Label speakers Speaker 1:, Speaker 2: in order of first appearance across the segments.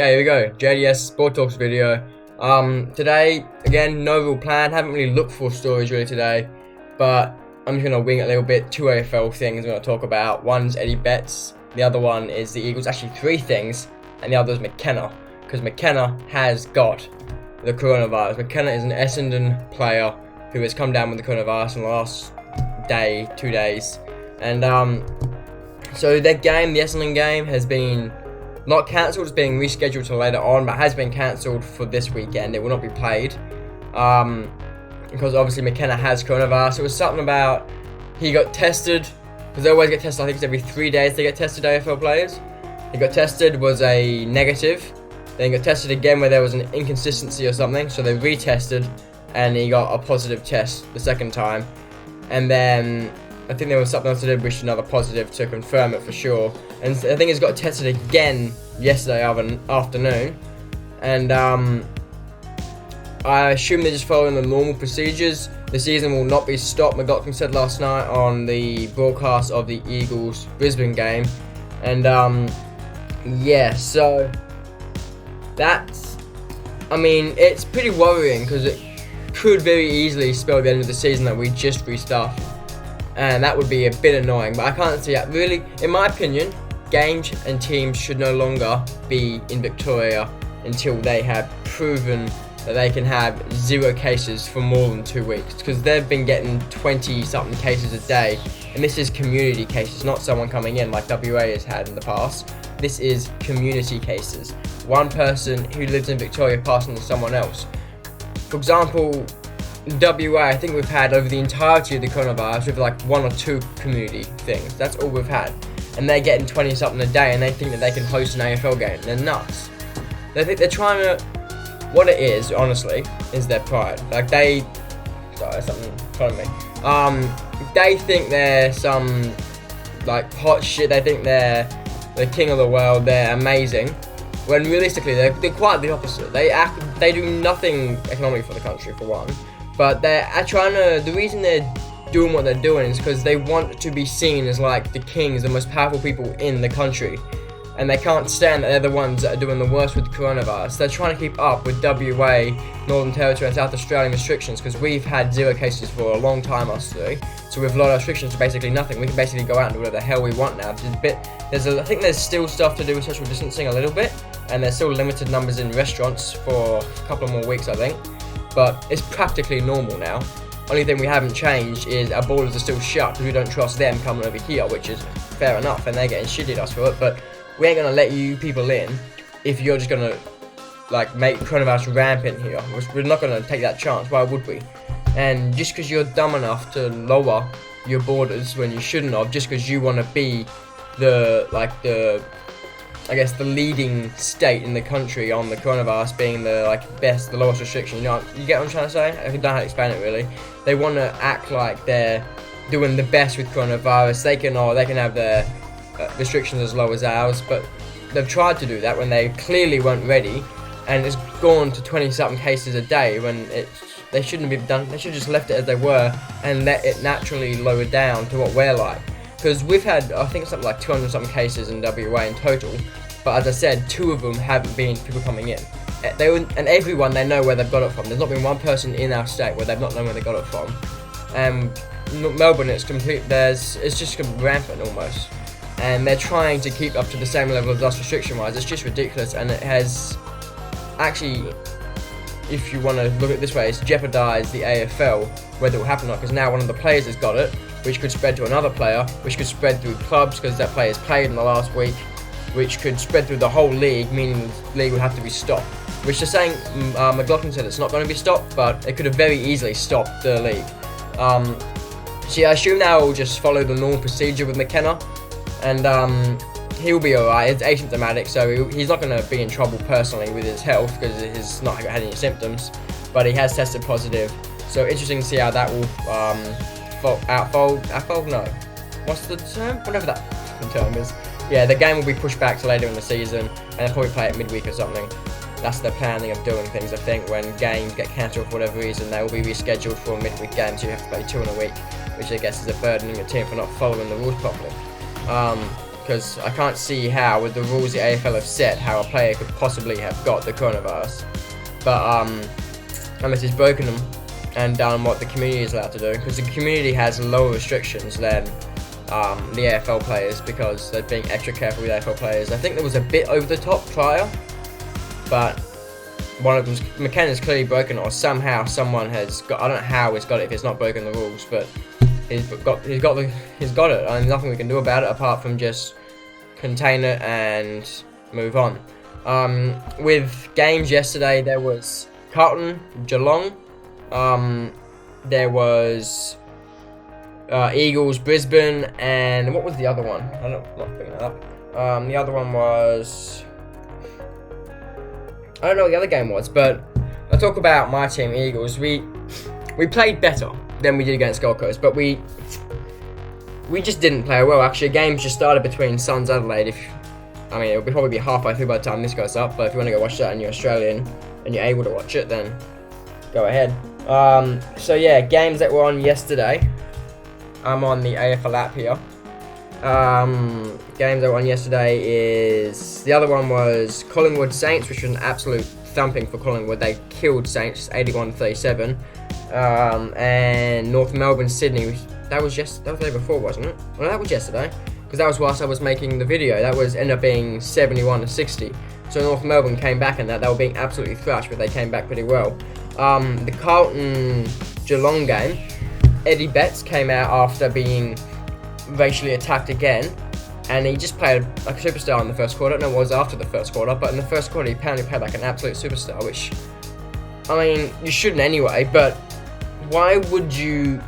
Speaker 1: Okay, here we go. JDS Sport Talks video. Today, again, no real plan. Haven't really looked for stories really today, but I'm just gonna wing it a little bit. Two AFL things I'm gonna talk about. One's Eddie Betts. The other one is the Eagles. Actually, three things, and the other is McKenna, because McKenna has got the coronavirus. McKenna is an Essendon player who has come down with the coronavirus in the last day, 2 days, and so their game, the Essendon game, has been not cancelled, it's being rescheduled till later on, but has been cancelled for this weekend. It will not be played because obviously McKenna has coronavirus. It was something about he got tested, because they always get tested, I think it's every 3 days they get tested, AFL players. He got tested, was a negative, then he got tested again where there was an inconsistency or something, so they retested and he got a positive test the second time, and then I think there was something else to do, which another positive to confirm it for sure. And I think he's got tested again yesterday afternoon. And I assume they're just following the normal procedures. The season will not be stopped, McLaughlin said last night on the broadcast of the Eagles Brisbane game. And yeah, so that's, I mean, it's pretty worrying because it could very easily spell the end of the season that we just restarted. And that would be a bit annoying, but I can't see that. Really, in my opinion, games and teams should no longer be in Victoria until they have proven that they can have 0 cases for more than 2 weeks, because they've been getting 20-something cases a day, and this is community cases, not someone coming in like WA has had in the past. This is community cases. One person who lives in Victoria passing to someone else. For example, in WA, I think we've had over the entirety of the coronavirus, we've like 1 or 2 community things. That's all we've had. And they're getting 20-something a day, and they think that they can host an AFL game. They're nuts. They think they're trying to... What it is, honestly, is their pride. Like, they... Sorry, something in front of me. They think they're some, like, hot shit. They think they're the king of the world. They're amazing. When realistically, they're quite the opposite. They do nothing economically for the country, for one. But they're trying to, the reason they're doing what they're doing is because they want to be seen as like the kings, the most powerful people in the country. And they can't stand that they're the ones that are doing the worst with coronavirus. They're trying to keep up with WA, Northern Territory and South Australian restrictions, because we've had 0 cases for a long time, us three. So we've lowered our restrictions to basically nothing. We can basically go out and do whatever the hell we want now. I think there's still stuff to do with social distancing a little bit, and there's still limited numbers in restaurants for a couple of more weeks, I think. But it's practically normal now. Only thing we haven't changed is our borders are still shut because we don't trust them coming over here, which is fair enough, and they're getting shitty at us for it. But we ain't gonna let you people in if you're just gonna like make coronavirus rampant here. We're not gonna take that chance. Why would we? And just because you're dumb enough to lower your borders when you shouldn't have, just because you want to be the leading state in the country on the coronavirus, being the the lowest restriction. You get what I'm trying to say? I don't know how to explain it really. They want to act like they're doing the best with coronavirus. They can have their restrictions as low as ours, but they've tried to do that when they clearly weren't ready, and it's gone to 20-something cases a day when they shouldn't have done. They should have just left it as they were and let it naturally lower down to what we're like. Because we've had, I think, something like 200-something cases in WA in total, but as I said, 2 of them haven't been people coming in. And everyone, they know where they've got it from. There's not been one person in our state where they've not known where they got it from. Melbourne, it's just rampant almost. And they're trying to keep up to the same level as us restriction-wise. It's just ridiculous, and it has actually, if you want to look at it this way, it's jeopardised the AFL, whether it will happen or not, because now one of the players has got it, which could spread to another player, which could spread through clubs because that player's played in the last week, which could spread through the whole league, meaning the league would have to be stopped. Which they're saying, McLaughlin said it's not going to be stopped, but it could have very easily stopped the league. So yeah, I assume now we'll just follow the normal procedure with McKenna, and he'll be alright. It's asymptomatic, so he's not going to be in trouble personally with his health because he's not had any symptoms, but he has tested positive. So interesting to see how that will outfold? No. What's the term? Whatever that term is. Yeah, the game will be pushed back to later in the season, and they'll probably play it midweek or something. That's their planning of doing things, I think. When games get cancelled for whatever reason, they will be rescheduled for a midweek game, so you have to play 2 in a week, which I guess is a burden on your team for not following the rules properly. because I can't see how, with the rules the AFL have set, how a player could possibly have got the coronavirus. But unless he's broken them and done what the community is allowed to do, because the community has lower restrictions than the AFL players, because they're being extra careful with AFL players. I think there was a bit over the top prior, but one of them's McKenna's clearly broken it, or somehow someone has got. I don't know how he's got it if it's not broken the rules, but he's got it, and nothing we can do about it apart from just contain it and move on. With games yesterday, there was Carlton, Geelong. There was Eagles, Brisbane, and what was the other one? I'm not picking that up. The other one was, I don't know what the other game was, but I'll talk about my team, Eagles. We played better than we did against Gold Coast, but we just didn't play well. Actually, a game just started between Suns Adelaide. It'll probably be halfway through by the time this goes up, but if you want to go watch that and you're Australian and you're able to watch it, then go ahead. So yeah, games that were on yesterday. I'm on the AFL app here. Games that were on yesterday is, the other one was Collingwood Saints, which was an absolute thumping for Collingwood. They killed Saints 81-37. And North Melbourne Sydney, that was the day before, wasn't it? Well, that was yesterday, because that was whilst I was making the video. That was ended up being 71-60. So North Melbourne came back in that. They were being absolutely thrashed, but they came back pretty well. The Carlton Geelong game, Eddie Betts came out after being racially attacked again, and he just played like a superstar in the first quarter. I don't know what it was after the first quarter, but in the first quarter he apparently played like an absolute superstar, which, you shouldn't anyway, but why would you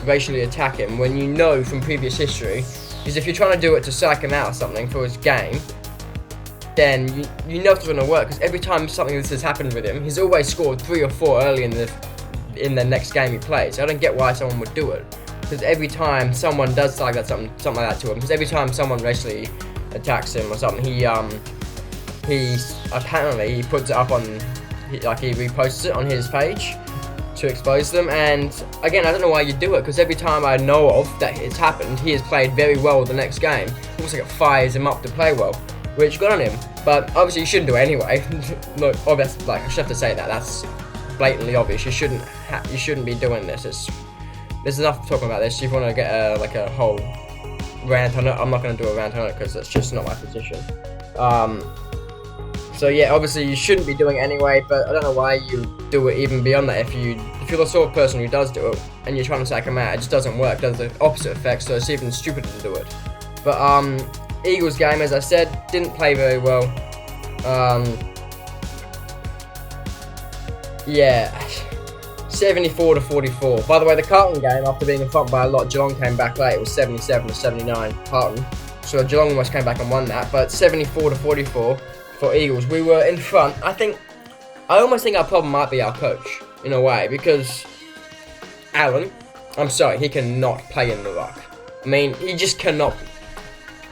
Speaker 1: racially attack him when you know from previous history, because if you're trying to do it to psych him out or something for his game, then you know it's going to work, because every time something like this has happened with him, he's always scored 3 or 4 early in the next game he plays. I don't get why someone would do it, because every time someone does something like that to him, because every time someone racially attacks him or something, he apparently puts it up on, he reposts it on his page to expose them. And again, I don't know why you do it, because every time I know of that it's happened, he has played very well the next game. Almost like it fires him up to play well, which good on him. But obviously you shouldn't do it anyway. Look, obviously, I should have to say that. That's blatantly obvious. You shouldn't be doing this. There's enough talking about this. If you want to get a whole rant on it, I'm not going to do a rant on it, because that's just not my position. So yeah, obviously you shouldn't be doing it anyway, but I don't know why you do it even beyond that. If you're the sort of person who does do it and you're trying to psych him out, it just doesn't work. It does the opposite effect, so it's even stupider to do it. But Eagles game, as I said, didn't play very well. Yeah, 74-44. By the way, the Carlton game, after being in front by a lot, Geelong came back late. It was 77-79 Carlton. So Geelong almost came back and won that. But 74-44 for Eagles. We were in front. I almost think our problem might be our coach, in a way, because Allen, I'm sorry, he cannot play in the ruck. He just cannot.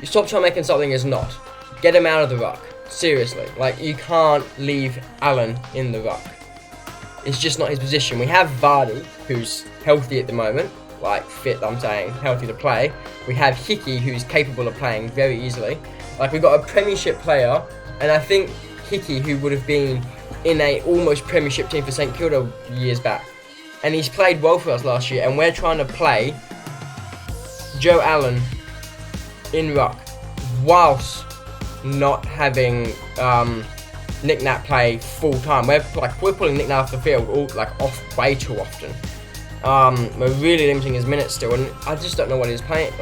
Speaker 1: You stop trying making something is not. Get him out of the ruck. Seriously. You can't leave Allen in the ruck. It's just not his position. We have Vardy, who's healthy at the moment. Fit, I'm saying, healthy to play. We have Hickey, who's capable of playing very easily. We've got a premiership player, and I think Hickey, who would have been in a almost premiership team for St Kilda years back. And he's played well for us last year, and we're trying to play Joe Allen in ruck, whilst not having Nick Nat play full time. We're pulling Nick Nat off the field off way too often. We're really limiting his minutes still, and I just don't know what he's playing.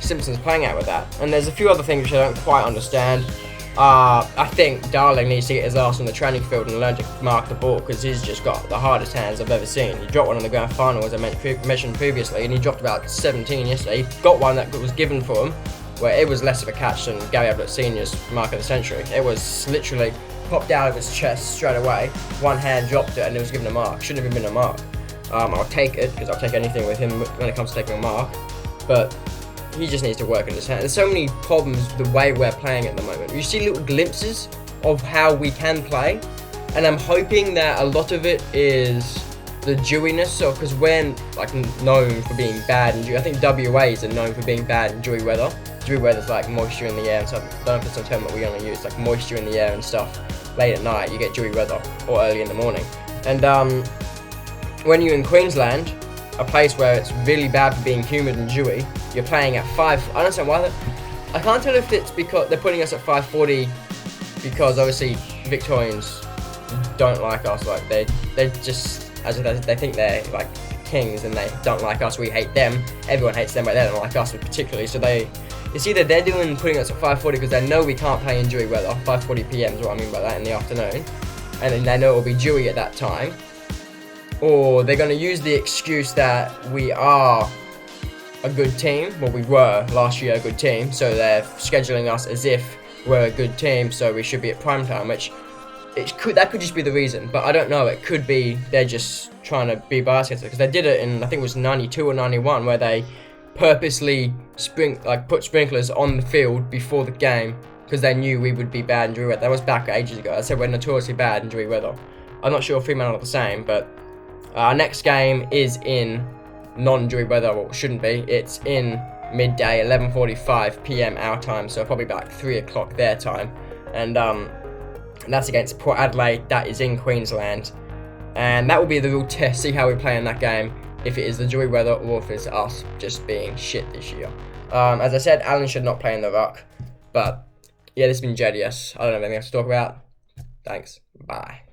Speaker 1: Simpson's playing out with that. And there's a few other things which I don't quite understand. I think Darling needs to get his ass on the training field and learn to mark the ball, because he's just got the hardest hands I've ever seen. He dropped one in the grand final, as I mentioned previously, and he dropped about 17 yesterday. He got one that was given for him, where it was less of a catch than Gary Ablett Sr.'s mark of the century. It was literally popped out of his chest straight away, one hand dropped it, and it was given a mark. Shouldn't have even been a mark. I'll take it, because I'll take anything with him when it comes to taking a mark, but he just needs to work in his hand. There's so many problems the way we're playing at the moment. You see little glimpses of how we can play, and I'm hoping that a lot of it is the dewiness. So because we're like known for being bad and dewy, I think WAs are known for being bad in dewy weather. Dewy weather is like moisture in the air and stuff. I don't know if it's a term that we only use, like moisture in the air and stuff. Late at night, you get dewy weather, or early in the morning. And when you're in Queensland, a place where it's really bad for being humid and dewy, you're playing at 5. I don't understand why. I can't tell if it's because they're putting us at 5:40 because obviously Victorians don't like us. Like they just, as they think they're like kings and they don't like us. We hate them. Everyone hates them, but they don't like us particularly. So it's either they're putting us at 5:40 because they know we can't play in dewy weather. 5:40 p.m. is what I mean by that, in the afternoon, and then they know it will be dewy at that time. Or they're going to use the excuse that we are a good team. Well, we were last year a good team, so they're scheduling us as if we're a good team, so we should be at prime time, which that could just be the reason, but I don't know. It could be they're just trying to be biased because they did it in, I think it was 92 or 91, where they purposely put sprinklers on the field before the game because they knew we would be bad in dewy weather. That was back ages ago. I said we're notoriously bad in dewy weather. I'm not sure if Fremantle are the same, but our next game is in non-dewy weather, or shouldn't be. It's in midday, 11:45 p.m. our time, so probably about 3 o'clock their time. And that's against Port Adelaide. That is in Queensland. And that will be the real test, see how we play in that game, if it is the dewy weather or if it's us just being shit this year. As I said, Alan should not play in the ruck. But yeah, this has been JDS. I don't have anything else to talk about. Thanks. Bye.